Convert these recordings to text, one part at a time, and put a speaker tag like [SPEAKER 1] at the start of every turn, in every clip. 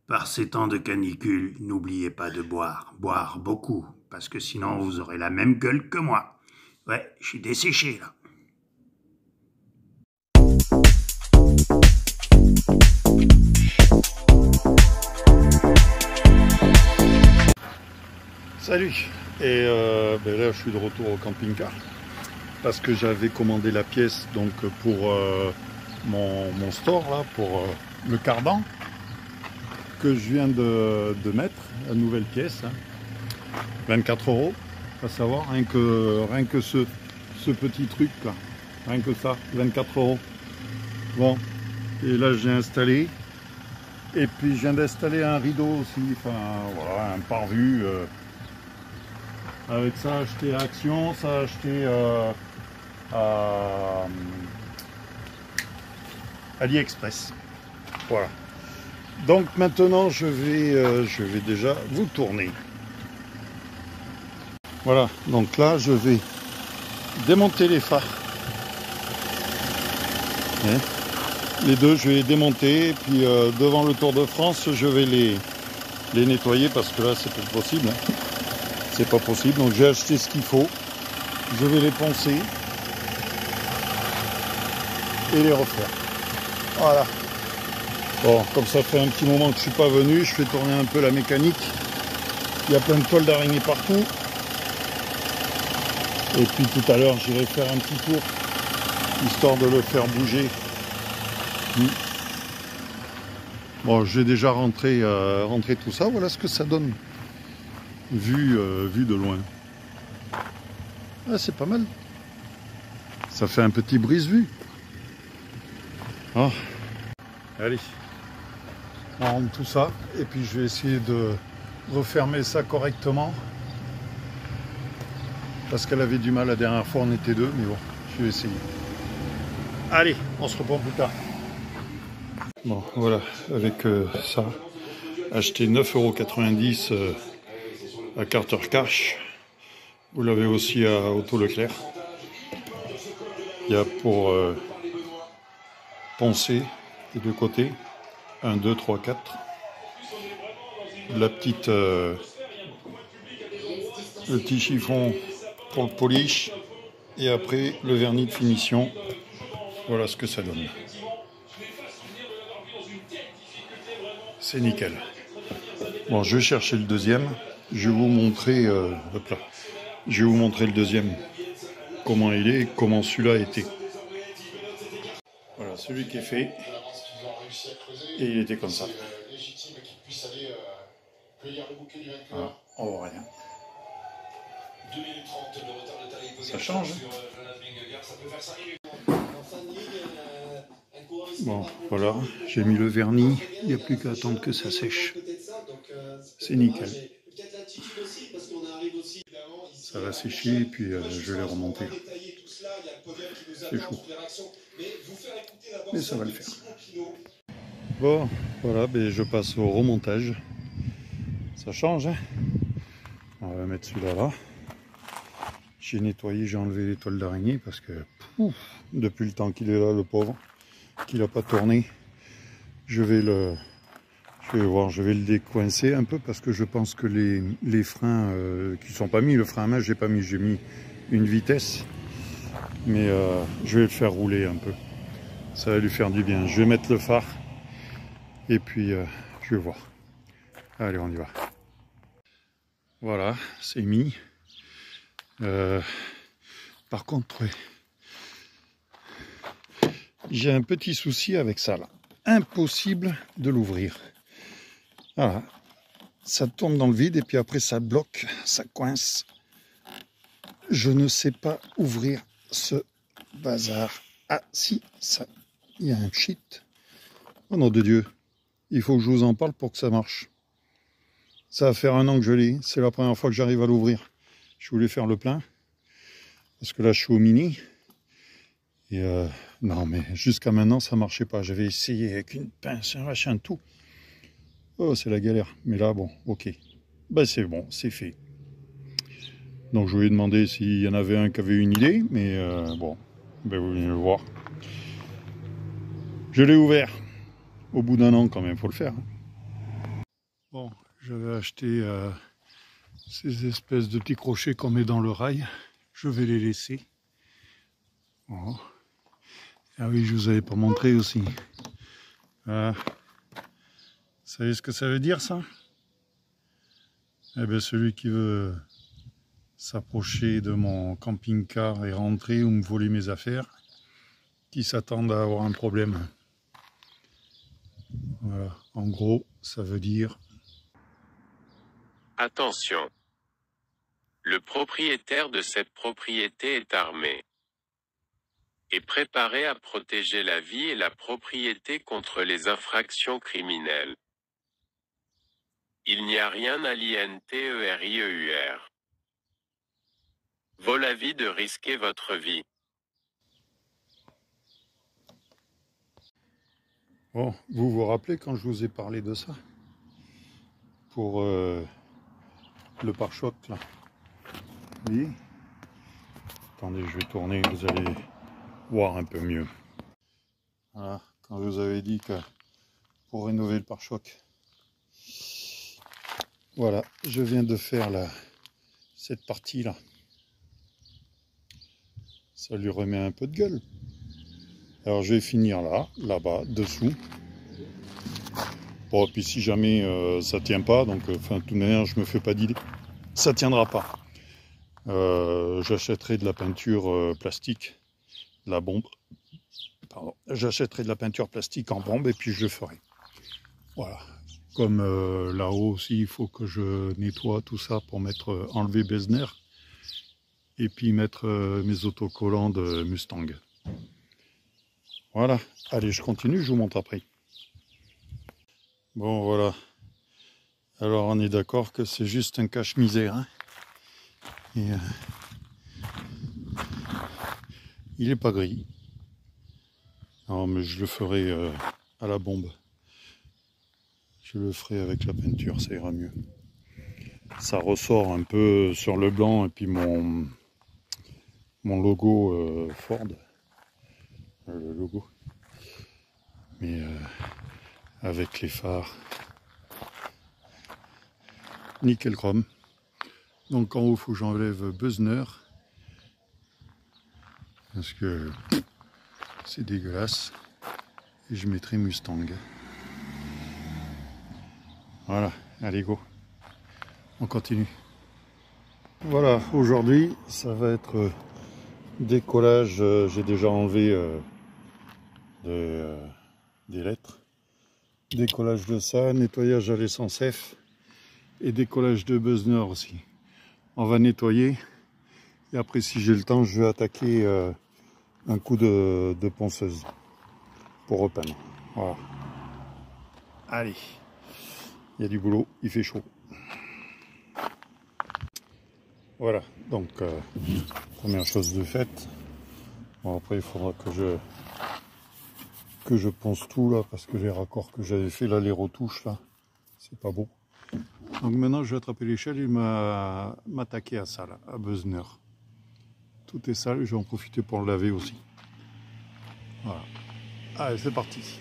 [SPEAKER 1] Par ces temps de canicule, n'oubliez pas de boire. Boire beaucoup, parce que sinon vous aurez la même gueule que moi. Ouais, je suis desséché là.
[SPEAKER 2] Salut. Et là je suis de retour au camping-car parce que j'avais commandé la pièce donc pour mon store là, pour le cardan que je viens de mettre, la nouvelle pièce, hein. 24 €, à savoir, rien que ce petit truc là, rien que ça, 24 €. Bon, et là j'ai installé, et puis je viens d'installer un rideau aussi, enfin voilà, un pare-vue. Avec ça acheté à Action, ça acheté à AliExpress. Voilà. Donc maintenant je vais déjà vous tourner. Voilà, donc là je vais démonter les phares. Les deux je vais les démonter, et puis devant le Tour de France je vais les nettoyer parce que là c'est pas possible. Hein. C'est pas possible, donc j'ai acheté ce qu'il faut. Je vais les poncer et les refaire. Voilà. Bon, comme ça fait un petit moment que je suis pas venu, je fais tourner un peu la mécanique. Il y a plein de toiles d'araignée partout. Et puis tout à l'heure, j'irai faire un petit tour, histoire de le faire bouger. Bon, j'ai déjà rentré tout ça. Voilà ce que ça donne, vu de loin. Ah, c'est pas mal. Ça fait un petit brise-vue. Oh. Allez, on rentre tout ça et puis je vais essayer de refermer ça correctement parce qu'elle avait du mal la dernière fois, on était deux, mais bon, je vais essayer. Allez, on se reprend plus tard. Bon, voilà, avec ça, acheté 9,90 € à Carter Cash. Vous l'avez aussi à Auto Leclerc. Il y a pour poncer des deux côtés. 1, 2, 3, 4. La petite, le petit chiffon pour le polish. Et après, le vernis de finition. Voilà ce que ça donne. C'est nickel. Bon, je vais chercher le deuxième. Je vais vous montrer, hop là. Je vais vous montrer le deuxième. Comment il est, comment celui-là était. Voilà, celui qui est fait. Et il était comme ça. Voilà, on voit rien. Ça change. Bon, voilà, j'ai mis le vernis. Il n'y a plus qu'à attendre que ça sèche. C'est nickel. Ça va sécher et puis je vais les remonter. C'est chaud. Mais ça va le faire. Bon, voilà, ben je passe au remontage. Ça change, hein. On va mettre celui-là là. J'ai nettoyé, j'ai enlevé les toiles d'araignée parce que depuis le temps qu'il est là, le pauvre, qu'il n'a pas tourné, je vais le décoincer un peu parce que je pense que les freins qui ne sont pas mis, le frein à main, j'ai pas mis, j'ai mis une vitesse, mais je vais le faire rouler un peu. Ça va lui faire du bien. Je vais mettre le phare et puis je vais voir. Allez, on y va. Voilà, c'est mis. Par contre, j'ai un petit souci avec ça là. Impossible de l'ouvrir. Voilà. Ça tombe dans le vide et puis après ça bloque, ça coince. Je ne sais pas ouvrir ce bazar. Ah si, ça, il y a un cheat. Oh nom de Dieu, il faut que je vous en parle pour que ça marche. Ça va faire 1 an que je l'ai, c'est la première fois que j'arrive à l'ouvrir. Je voulais faire le plein, parce que là je suis au mini. Et non mais jusqu'à maintenant ça marchait pas. J'avais essayé avec une pince, un machin, tout. Oh c'est la galère. Mais là bon, ok. Ben c'est bon, c'est fait. Donc je lui ai demandé s'il y en avait un qui avait une idée, mais bon, ben vous venez le voir. Je l'ai ouvert. Au bout d'1 an quand même, faut le faire. Hein. Bon, j'avais acheté ces espèces de petits crochets qu'on met dans le rail. Je vais les laisser. Oh. Ah oui, je vous avais pas montré aussi. Vous savez ce que ça veut dire, ça? Eh bien, celui qui veut s'approcher de mon camping-car et rentrer ou me voler mes affaires, qui s'attendent à avoir un problème. Voilà. En gros, ça veut dire...
[SPEAKER 3] Attention. Le propriétaire de cette propriété est armé et préparé à protéger la vie et la propriété contre les infractions criminelles. Il n'y a rien à l'INTERIEUR. Vaut la vie de risquer votre vie.
[SPEAKER 2] Bon, vous vous rappelez quand je vous ai parlé de ça? Pour le pare-choc, là. Oui. Attendez, je vais tourner, vous allez voir un peu mieux. Voilà, quand je vous avais dit que pour rénover le pare-choc, voilà, je viens de faire cette partie-là. Ça lui remet un peu de gueule. Alors je vais finir là, là-bas, dessous. Bon, puis si jamais ça tient pas, donc enfin, de toute manière, je me fais pas d'idée, ça tiendra pas. J'achèterai de la peinture plastique, la bombe. Pardon. J'achèterai de la peinture plastique en bombe et puis je le ferai. Voilà. Comme là-haut aussi, il faut que je nettoie tout ça pour mettre enlever Besner et puis mettre mes autocollants de Mustang. Voilà. Allez, je continue, je vous montre après. Bon, voilà. Alors, on est d'accord que c'est juste un cache-misère. Hein, et il est pas gris. Non, mais je le ferai à la bombe. Je le ferai avec la peinture, ça ira mieux. Ça ressort un peu sur le blanc et puis mon logo Ford. Le logo. Mais avec les phares. Nickel chrome. Donc en haut, il faut que j'enlève Besner. Parce que c'est dégueulasse. Et je mettrai Mustang. Voilà, allez go. On continue. Voilà, aujourd'hui, ça va être décollage. J'ai déjà enlevé des lettres. Décollage de ça, nettoyage à l'essence F. Et décollage de Besner aussi. On va nettoyer. Et après, si j'ai le temps, je vais attaquer un coup de ponceuse pour repeindre. Voilà. Allez. Il y a du boulot, il fait chaud. Voilà, donc première chose de faite. Bon, après il faudra que je ponce tout là, parce que les raccords que j'avais fait là, les retouches là, c'est pas beau. Donc maintenant je vais attraper l'échelle et m'attaquer à ça là, à Besner. Tout est sale, je vais en profiter pour le laver aussi. Voilà. Allez, c'est parti.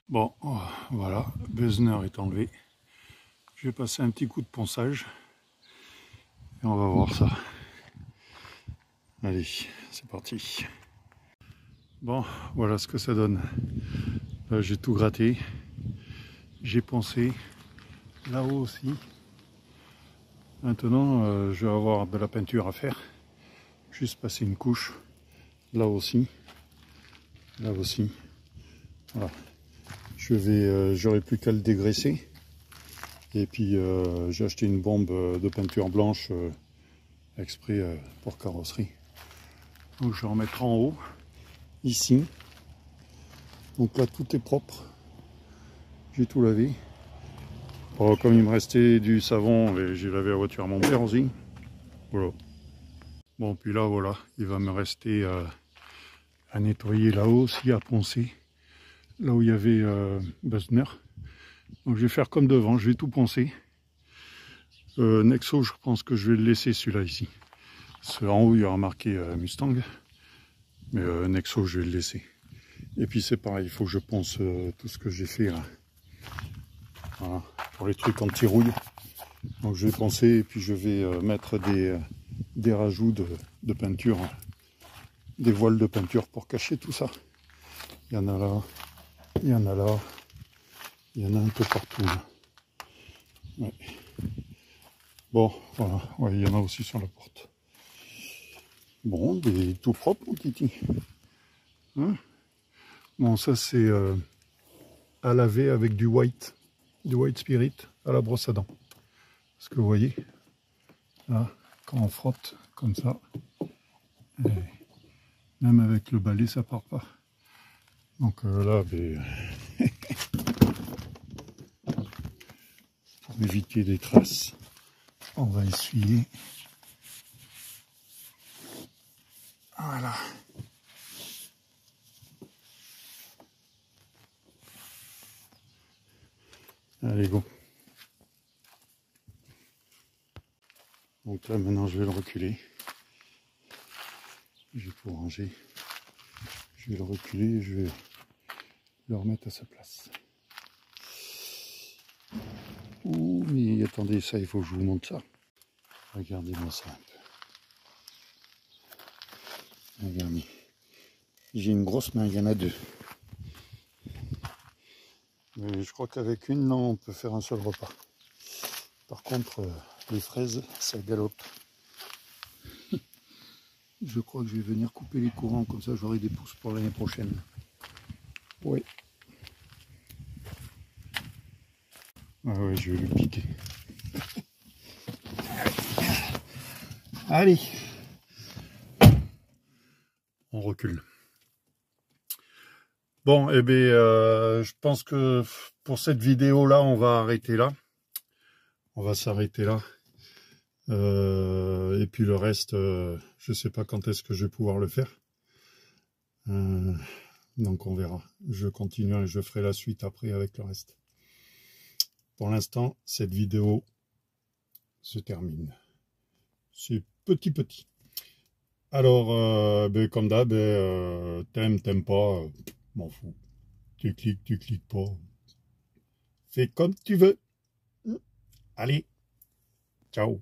[SPEAKER 2] Bon, voilà, Besner est enlevé. Je vais passer un petit coup de ponçage. Et on va voir ça. Allez, c'est parti. Bon, voilà ce que ça donne. Là, j'ai tout gratté. J'ai poncé. Là-haut aussi. Maintenant, je vais avoir de la peinture à faire. Juste passer une couche. Là aussi. Là aussi. Voilà. J'aurai plus qu'à le dégraisser. Et puis j'ai acheté une bombe de peinture blanche exprès pour carrosserie. Donc je vais en mettre en haut, ici. Donc là tout est propre. J'ai tout lavé. Bon, comme il me restait du savon, j'ai lavé la voiture à mon père aussi. Voilà. Bon, puis là voilà, il va me rester à nettoyer là-haut aussi, à poncer. Là où il y avait Besner. Donc je vais faire comme devant, je vais tout poncer. Nexo, je pense que je vais le laisser celui-là ici. En haut, il y aura marqué Mustang. Mais Nexo, je vais le laisser. Et puis c'est pareil, il faut que je ponce tout ce que j'ai fait là. Voilà. pour les trucs anti-rouille. Donc je vais poncer et puis je vais mettre des rajouts de peinture, des voiles de peinture pour cacher tout ça. Il y en a là, il y en a là, il y en a un peu partout là. Ouais. Bon, voilà, ouais, il y en a aussi sur la porte. Bon, tout propre mon titi. Hein? Bon, ça c'est à laver avec du white spirit à la brosse à dents. Parce que vous voyez, là, quand on frotte comme ça, même avec le balai, ça part pas. Donc là, ben, pour éviter des traces, on va essuyer. Voilà. Allez, go. Donc là, maintenant, je vais le reculer. Je vais tout ranger. Je vais le reculer et je vais le remettre à sa place. Ouh, mais attendez, ça, il faut que je vous montre ça. Regardez-moi ça un peu. Regardez. J'ai une grosse main, il y en a deux. Mais je crois qu'avec une, non, on peut faire un seul repas. Par contre, les fraises, ça galope. Je crois que je vais venir couper les courants, comme ça j'aurai des pousses pour l'année prochaine. Oui. Ah ouais, je vais le piquer. Allez. On recule. Bon, eh bien, je pense que pour cette vidéo-là, on va arrêter là. On va s'arrêter là. Et puis le reste, je sais pas quand est-ce que je vais pouvoir le faire. Donc on verra. Je continue et je ferai la suite après avec le reste. Pour l'instant, cette vidéo se termine. C'est petit. Alors, ben, comme d'hab, t'aimes pas, m'en fous. Tu cliques pas. Fais comme tu veux. Allez, ciao.